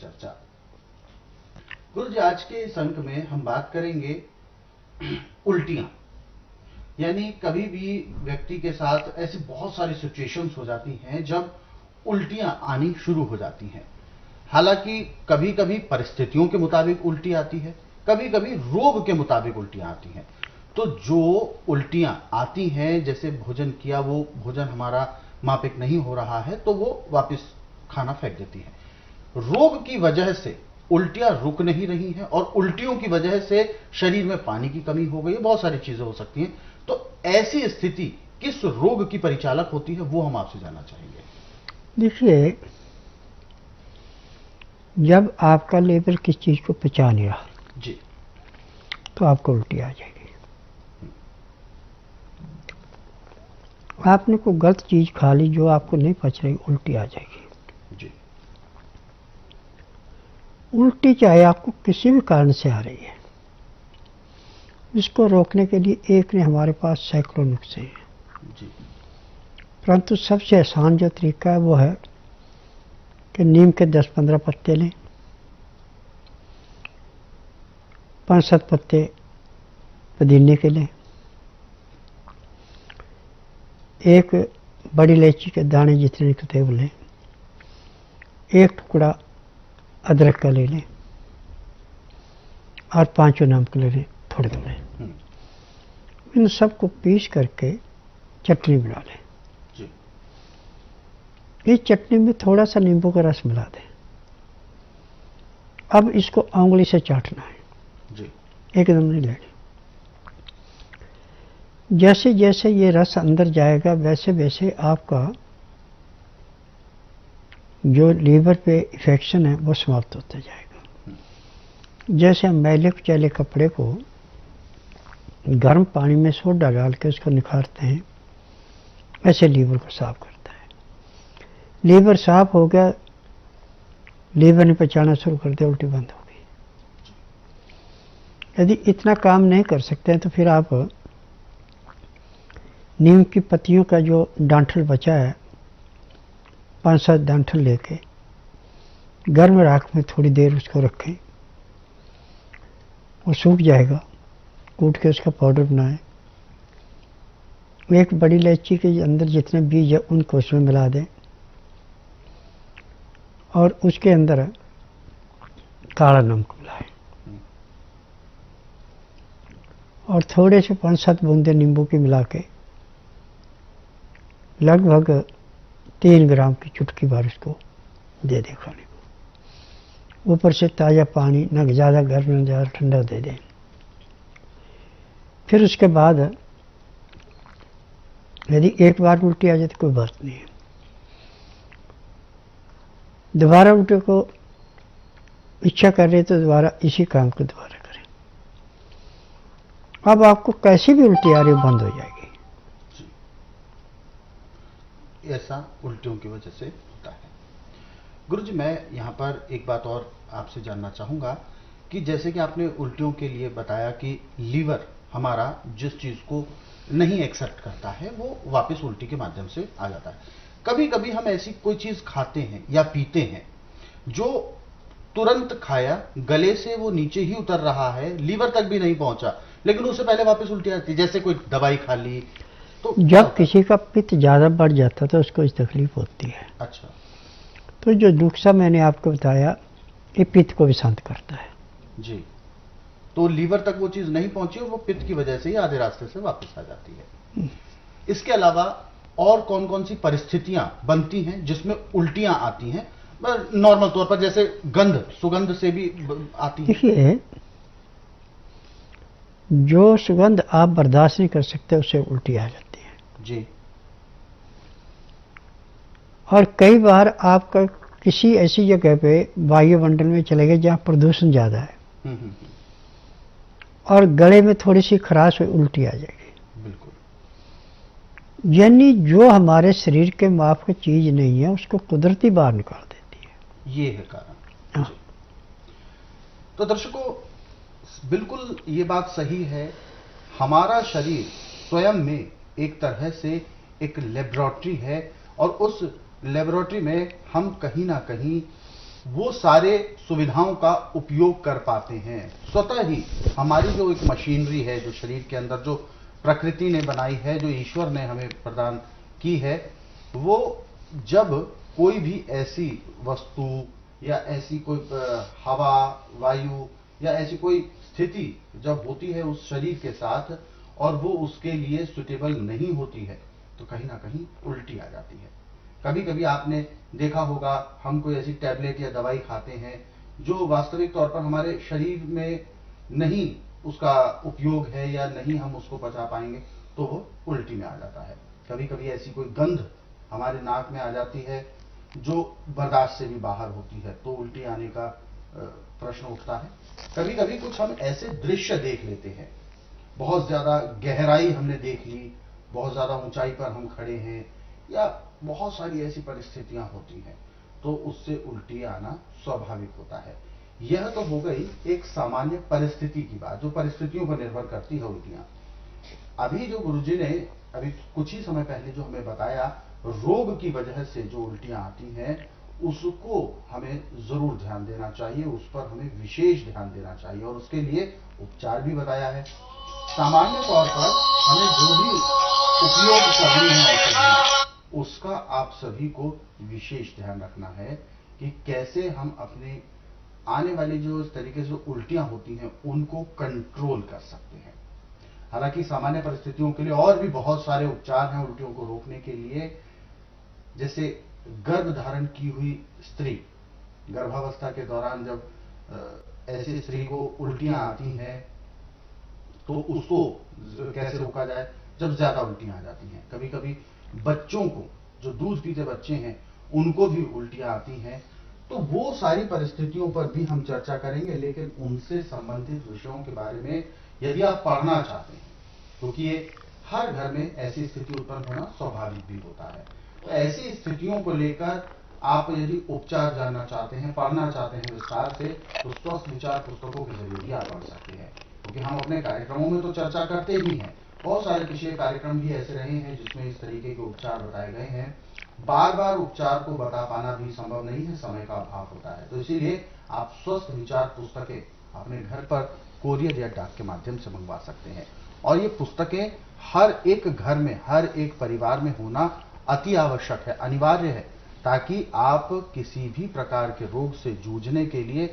चर्चा। गुरु जी, आज के इस अंक में हम बात करेंगे उल्टियां। यानी कभी भी व्यक्ति के साथ ऐसी बहुत सारी सिचुएशंस हो जाती हैं जब उल्टियां आनी शुरू हो जाती हैं। हालांकि कभी कभी परिस्थितियों के मुताबिक उल्टी आती है, कभी कभी रोग के मुताबिक उल्टियां आती हैं। तो जो उल्टियां आती हैं, जैसे भोजन किया वो भोजन हमारा मापिक नहीं हो रहा है तो वो वापस खाना फेंक देती है। रोग की वजह से उल्टियां रुक नहीं रही हैं और उल्टियों की वजह से शरीर में पानी की कमी हो गई है, बहुत सारी चीजें हो सकती हैं। तो ऐसी स्थिति किस रोग की परिचालक होती है, वो हम आपसे जानना चाहेंगे। देखिए, जब आपका लीवर किस चीज को पचा नहीं रहा जी, तो आपको उल्टी आ जाएगी। आपने कोई गलत चीज खा ली जो आपको नहीं पच रही, उल्टी आ जाएगी जी। उल्टी चाहे आपको किसी भी कारण से आ रही है, इसको रोकने के लिए एक ने हमारे पास सैकड़ों नुस्खे हैं जी। परंतु सबसे आसान जो तरीका है वो है कि नीम के 10-15 पत्ते लें, 5-7 पत्ते पुदीने के लें, एक बड़ी इलायची के दाने जितने निकलते वो लें, एक टुकड़ा अदरक का ले लें और 5 नमक ले लें थोड़े थोड़े। इन सबको पीस करके चटनी बना लें। इस चटनी में थोड़ा सा नींबू का रस मिला दें। अब इसको उंगली से चाटना है जी। एकदम नहीं लेनी। जैसे जैसे ये रस अंदर जाएगा वैसे वैसे आपका जो लीवर पे इन्फेक्शन है वो समाप्त होता जाएगा। जैसे हम मैले कुचैले कपड़े को गर्म पानी में सोडा डाल के उसको निखारते हैं, ऐसे लीवर को साफ करता है। लीवर साफ हो गया, लीवर ने पचाना शुरू कर दिया, उल्टी बंद हो गई। यदि इतना काम नहीं कर सकते हैं तो फिर आप नीम की पत्तियों का जो डांठल बचा है 5-7 डांठल लेके गर्म राख में थोड़ी देर उसको रखें, वो सूख जाएगा, कूट के उसका पाउडर बनाएं। एक बड़ी इलायची के अंदर जितने बीज है उनको उसमें मिला दें और उसके अंदर काला नमक मिलाएं और थोड़े से 5-7 बूंदे नींबू की मिला के लगभग 3 ग्राम की चुटकी भर इसको दे दें खाने को। ऊपर से ताज़ा पानी, न ज़्यादा गर्म न ज़्यादा ठंडा दे दें। फिर उसके बाद यदि एक बार उल्टी आ जाए तो कोई बात नहीं है, दोबारा उल्टी को इच्छा कर रहे तो दोबारा इसी काम को दोबारा करें। अब आपको कैसी भी उल्टी आ रही हो बंद हो जाएगी। ऐसा उल्टियों की वजह से होता है। गुरुजी, मैं यहाँ पर एक बात और आपसे जानना चाहूँगा कि जैसे कि आपने उल्टियों के लिए बताया कि लीवर हमारा जिस चीज़ को नहीं एक्सेप्ट करता है वो वापस उल्टी के माध्यम से आ जाता है। कभी कभी हम ऐसी कोई चीज़ खाते हैं या पीते हैं जो तुरंत खाया, गले से वो नीचे ही उतर रहा है, लीवर तक भी नहीं पहुंचा, लेकिन उससे पहले वापस उल्टी आती है। जैसे कोई दवाई खा ली तो जब किसी का पित्त ज़्यादा बढ़ जाता है तो उसको इस तकलीफ होती है। अच्छा। तो जो नुस्खा मैंने आपको बताया ये पित्त को भी शांत करता है। जी। तो लीवर तक वो चीज़ नहीं पहुंची और वो पित्त की वजह से ही आधे रास्ते से वापस आ जाती है। इसके अलावा और कौन कौन सी परिस्थितियां बनती हैं जिसमें उल्टियां आती हैं? नॉर्मल तौर पर जैसे गंध, सुगंध से भी आती है। देखिए, जो सुगंध आप बर्दाश्त नहीं कर सकते उससे उल्टी आ जाती है जी। और कई बार आपका किसी ऐसी जगह पे वायुमंडल में चले गए जहाँ प्रदूषण ज़्यादा है और गले में थोड़ी सी खराश हुई, उल्टी आ जाएगी। बिल्कुल। यानी जो हमारे शरीर के माप की चीज नहीं है उसको कुदरती बाहर निकाल देती है। ये है कारण। हाँ। तो दर्शकों, बिल्कुल ये बात सही है। हमारा शरीर स्वयं में एक तरह से एक लेबोरेटरी है और उस लेबोरेटरी में हम कहीं ना कहीं वो सारे सुविधाओं का उपयोग कर पाते हैं। स्वतः ही हमारी जो एक मशीनरी है, जो शरीर के अंदर जो प्रकृति ने बनाई है, जो ईश्वर ने हमें प्रदान की है, वो जब कोई भी ऐसी वस्तु या ऐसी कोई हवा, वायु या ऐसी कोई स्थिति जब होती है उस शरीर के साथ और वो उसके लिए सुटेबल नहीं होती है, तो कहीं ना कहीं उल्टी आ जाती है। कभी कभी आपने देखा होगा, हम कोई ऐसी टैबलेट या दवाई खाते हैं जो वास्तविक तौर पर हमारे शरीर में नहीं उसका उपयोग है या नहीं हम उसको पचा पाएंगे, तो वो उल्टी में आ जाता है। कभी कभी ऐसी कोई गंध हमारे नाक में आ जाती है जो बर्दाश्त से भी बाहर होती है, तो उल्टी आने का प्रश्न उठता है। कभी कभी कुछ हम ऐसे दृश्य देख लेते हैं, बहुत ज्यादा गहराई हमने देख ली, बहुत ज्यादा ऊंचाई पर हम खड़े हैं, या बहुत सारी ऐसी परिस्थितियां होती हैं, तो उससे उल्टी आना स्वाभाविक होता है। यह तो हो गई एक सामान्य परिस्थिति की बात, जो परिस्थितियों पर निर्भर करती है उल्टियां। अभी जो गुरुजी ने अभी कुछ ही समय पहले जो हमें बताया, रोग की वजह से जो उल्टियां आती हैं उसको हमें जरूर ध्यान देना चाहिए, उस पर हमें विशेष ध्यान देना चाहिए और उसके लिए उपचार भी बताया है। सामान्य तौर पर हमें जो भी उपयोग करनी है औषधि, उसका आप सभी को विशेष ध्यान रखना है कि कैसे हम अपने आने वाली जो इस तरीके से उल्टियां होती हैं उनको कंट्रोल कर सकते हैं। हालांकि सामान्य परिस्थितियों के लिए और भी बहुत सारे उपचार हैं उल्टियों को रोकने के लिए। जैसे गर्भ धारण की हुई स्त्री, गर्भावस्था के दौरान जब ऐसी स्त्री को उल्टियां आती हैं तो उसको कैसे रोका जाए, जब ज्यादा उल्टियां आ जाती हैं। कभी कभी बच्चों को, जो दूध पीते बच्चे हैं, उनको भी उल्टियां आती हैं, तो वो सारी परिस्थितियों पर भी हम चर्चा करेंगे। लेकिन उनसे संबंधित विषयों के बारे में यदि आप पढ़ना चाहते हैं, क्योंकि ये हर घर में ऐसी स्थिति उत्पन्न होना स्वाभाविक भी होता है, तो ऐसी स्थितियों को लेकर आप यदि उपचार जानना चाहते हैं, पढ़ना चाहते हैं विस्तार से, तो स्वस्थ विचार पुस्तकों के जरिए भी आप पढ़ सकते हैं। क्योंकि हम अपने कार्यक्रमों में तो चर्चा करते ही हैं, बहुत सारे कृषि कार्यक्रम भी ऐसे रहे हैं जिसमें इस तरीके के उपचार बताए गए हैं। बार बार उपचार को बता पाना भी संभव नहीं है, समय का अभाव होता है, तो इसीलिए आप स्वस्थ विचार पुस्तकें अपने घर पर कोरियर या डाक के माध्यम से मंगवा सकते हैं। और ये पुस्तकें हर एक घर में, हर एक परिवार में होना अति आवश्यक है, अनिवार्य है, ताकि आप किसी भी प्रकार के रोग से जूझने के लिए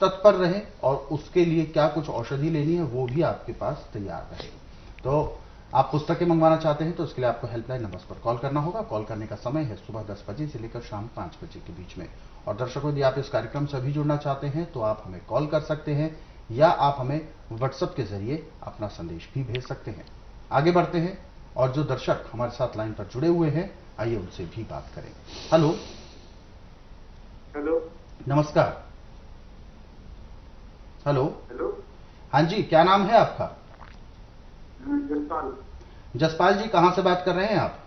तत्पर रहें और उसके लिए क्या कुछ औषधि लेनी है वो भी आपके पास तैयार रहे। तो आप पुस्तकें मंगवाना चाहते हैं तो उसके लिए आपको हेल्पलाइन नंबर पर कॉल करना होगा। कॉल करने का समय है सुबह 10 बजे से लेकर शाम 5 बजे के बीच में। और दर्शकों, यदि आप इस कार्यक्रम से अभी जुड़ना चाहते हैं तो आप हमें कॉल कर सकते हैं या आप हमें व्हाट्सएप के जरिए अपना संदेश भी भेज सकते हैं। आगे बढ़ते हैं और जो दर्शक हमारे साथ लाइन पर जुड़े हुए हैं, आइए उनसे भी बात करें। हेलो। हेलो, नमस्कार। हेलो। हेलो। हाँ जी, क्या नाम है आपका? जसपाल। जसपाल जी, कहां से बात कर रहे हैं आप?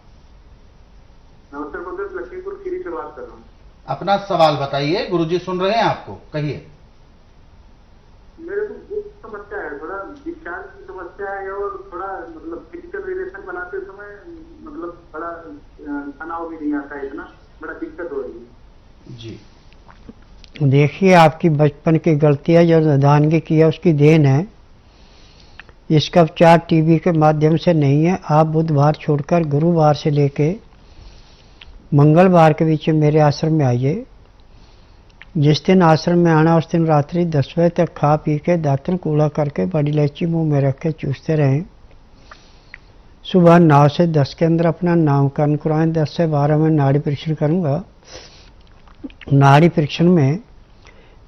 मैं उत्तर प्रदेश लखीमपुर खीरी से बात कर रहा हूँ। अपना सवाल बताइए, गुरुजी सुन रहे हैं आपको, कहिए। मेरे को एक समस्या है, थोड़ा डिस्चार्ज की समस्या है और थोड़ा मतलब फिजिकल रिलेशन बनाते समय मतलब बड़ा तनाव भी नहीं आता है, इतना बड़ा दिक्कत हो रही है जी। देखिए, आपकी बचपन की गलतियां जो नादानगी की है उसकी देन है। इसका उपचार टीबी के माध्यम से नहीं है। आप बुधवार छोड़कर गुरुवार से लेके मंगलवार के बीच में मेरे आश्रम में आइए। जिस दिन आश्रम में आना उस दिन रात्रि 10 बजे तक खा पी के दातन कूड़ा करके बड़ी इलायची मुंह में रख के चूसते रहें। सुबह 9 से 10 के अंदर अपना नामकरण कराएं। 10 से 12 में नाड़ी परीक्षण करूँगा। नाड़ी परीक्षण में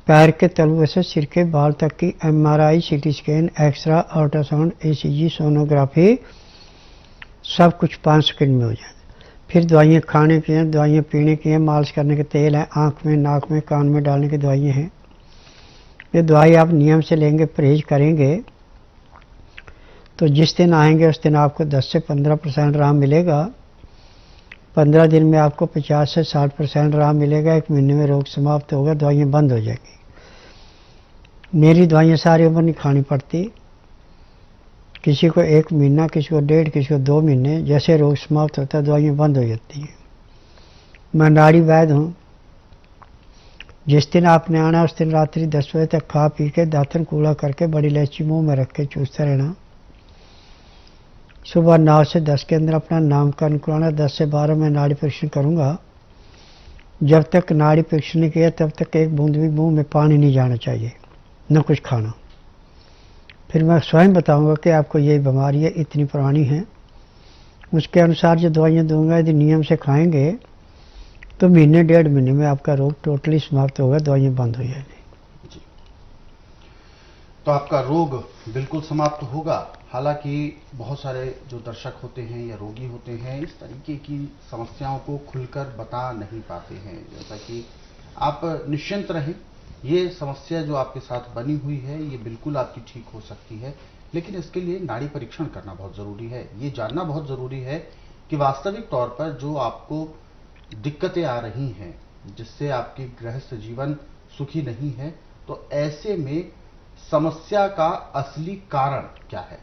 पैर के तलुए से सिर के बाल तक की MRI, CT scan, X ray, ultrasound, ECG, sonography सब कुछ 5 सेकंड में हो जाए। फिर दवाइयाँ खाने की हैं, दवाइयाँ पीने की हैं, मालिश करने के तेल हैं, आँख में, नाक में, कान में डालने की दवाइयाँ हैं। ये दवाई आप नियम से लेंगे, परहेज करेंगे, तो जिस दिन आएंगे उस दिन आपको 10 से 15% आराम मिलेगा। 15 दिन में आपको 50 से 60% आराम मिलेगा। 1 महीने में रोग समाप्त होगा, दवाइयाँ बंद हो जाएगी। मेरी दवाइयाँ सारी उम्र नहीं खानी पड़ती, किसी को 1 महीना, किसी को 1.5, किसी को 2 महीने, जैसे रोग समाप्त होता है दवाइयाँ बंद हो जाती हैं। मैं नाड़ी वैद्य हूँ। जिस दिन आपने आना उस दिन रात्रि 10 बजे तक खा पी के दातन कूड़ा करके बड़ी इलायची मुंह में रख के चूसते रहना। सुबह 9 से 10 के अंदर अपना नामकरण कराना। 10 से 12 में नाड़ी परीक्षण करूंगा। जब तक नाड़ी परीक्षण नहीं किया तब तक एक बूंद भी मुंह में पानी नहीं जाना चाहिए, न कुछ खाना। फिर मैं स्वयं बताऊंगा कि आपको ये बीमारी है, इतनी पुरानी है। उसके अनुसार जो दवाइयाँ दूंगा यदि नियम से खाएंगे तो महीने 1.5 महीने में आपका रोग टोटली समाप्त होगा, दवाइयाँ बंद हो जाएगी। जी। तो आपका रोग बिल्कुल समाप्त होगा। हालांकि बहुत सारे जो दर्शक होते हैं या रोगी होते हैं इस तरीके की समस्याओं को खुलकर बता नहीं पाते हैं। जैसा कि आप निश्चिंत रहें, ये समस्या जो आपके साथ बनी हुई है ये बिल्कुल आपकी ठीक हो सकती है, लेकिन इसके लिए नाड़ी परीक्षण करना बहुत ज़रूरी है। ये जानना बहुत ज़रूरी है कि वास्तविक तौर पर जो आपको दिक्कतें आ रही हैं जिससे आपकी गृहस्थ जीवन सुखी नहीं है, तो ऐसे में समस्या का असली कारण क्या है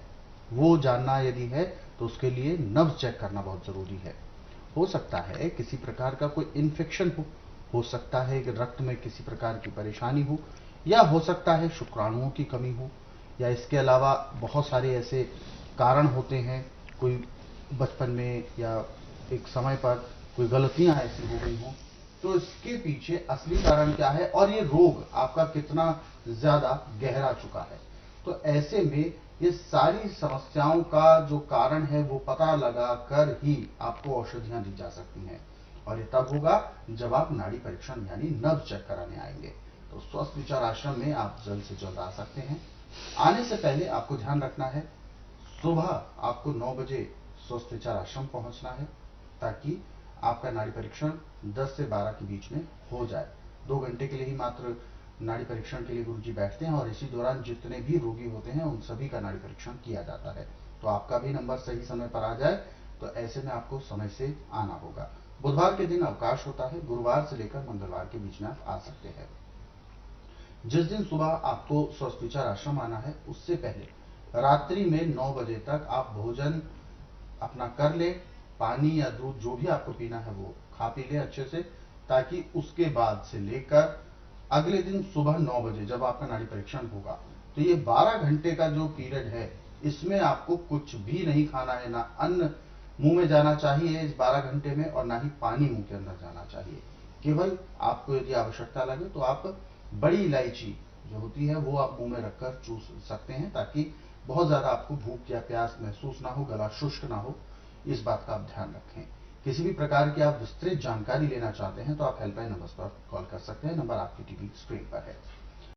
वो जानना यदि है तो उसके लिए नब्ज चेक करना बहुत ज़रूरी है। हो सकता है किसी प्रकार का कोई इन्फेक्शन हो सकता है कि रक्त में किसी प्रकार की परेशानी हो, या हो सकता है शुक्राणुओं की कमी हो, या इसके अलावा बहुत सारे ऐसे कारण होते हैं, कोई बचपन में या एक समय पर कोई गलतियां ऐसी हो गई हों। तो इसके पीछे असली कारण क्या है और ये रोग आपका कितना ज्यादा गहरा चुका है। तो ऐसे में ये सारी समस्याओं का जो कारण है वो पता लगाकर ही आपको औषधियां दी जा सकती हैं, और ये तब होगा जब आप नाड़ी परीक्षण यानी नब्ज चेक कराने आएंगे। तो स्वस्थ विचार आश्रम में आप जल्द से जल्द आ सकते हैं। आने से पहले आपको ध्यान रखना है, सुबह आपको 9 बजे स्वस्थ विचार आश्रम पहुंचना है ताकि आपका नाड़ी परीक्षण 10 से 12 के बीच में हो जाए। 2 घंटे के लिए ही मात्र नाड़ी परीक्षण के लिए गुरुजी बैठते हैं और इसी दौरान जितने भी रोगी होते हैं उन सभी का नाड़ी परीक्षण किया जाता है। तो आपका भी नंबर सही समय पर आ जाए, तो ऐसे में आपको समय से आना होगा। बुधवार के दिन अवकाश होता है, गुरुवार से लेकर मंगलवार के बीच में आप आ सकते हैं। जिस दिन सुबह आपको स्वस्थ विचार आश्रम आना है उससे पहले रात्रि में 9 बजे तक आप भोजन अपना कर ले, पानी या दूध जो भी आपको पीना है वो खा पी ले अच्छे से, ताकि उसके बाद से लेकर अगले दिन सुबह 9 बजे जब आपका नाड़ी परीक्षण होगा तो ये 12 घंटे का जो पीरियड है इसमें आपको कुछ भी नहीं खाना है, ना अन्न मुंह में जाना चाहिए इस 12 घंटे में और ना ही पानी मुंह के अंदर जाना चाहिए। केवल आपको यदि आवश्यकता लगे तो आप बड़ी इलायची जो होती है वो आप मुंह में रखकर चूस सकते हैं, ताकि बहुत ज्यादा आपको भूख या प्यास महसूस ना हो, गला शुष्क ना हो, इस बात का आप ध्यान रखें। किसी भी प्रकार की आप विस्तृत जानकारी लेना चाहते हैं तो आप हेल्पलाइन नंबर पर कॉल कर सकते हैं, नंबर आपकी टीवी स्क्रीन पर है।